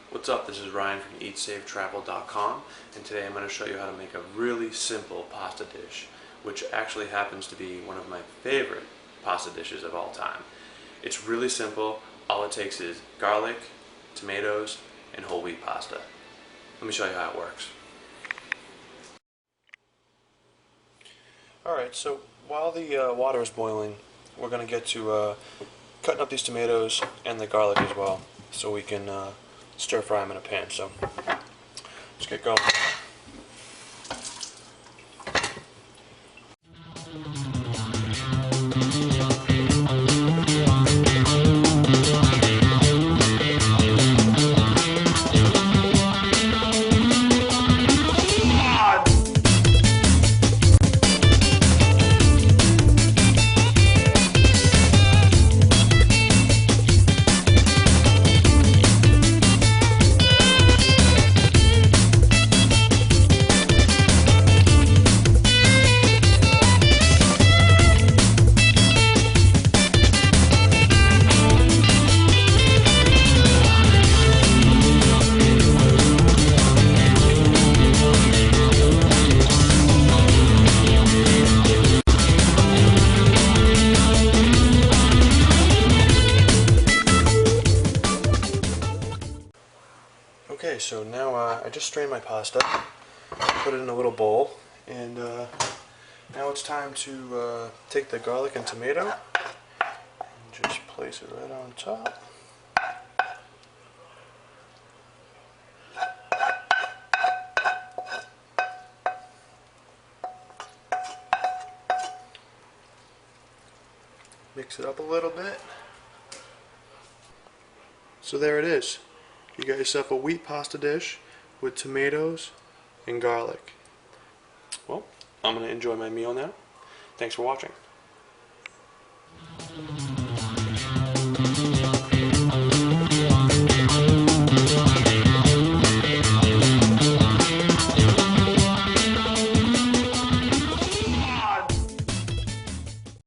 What's up? This is Ryan from EatSafeTravel.com, and today I'm going to show you how to make a really simple pasta dish, which actually happens to be one of my favorite pasta dishes of all time. It's really simple. All it takes is garlic, tomatoes, and whole wheat pasta. Let me show you how it works. Alright, so while the water is boiling, we're going to get to cutting up these tomatoes and the garlic as well, so we can stir fry them in a pan. So let's get going. Okay, so now I just strained my pasta, put it in a little bowl, and now it's time to take the garlic and tomato and just place it right on top. Mix it up a little bit. So there it is. You got yourself a wheat pasta dish with tomatoes and garlic. Well, I'm going to enjoy my meal now. Thanks for watching.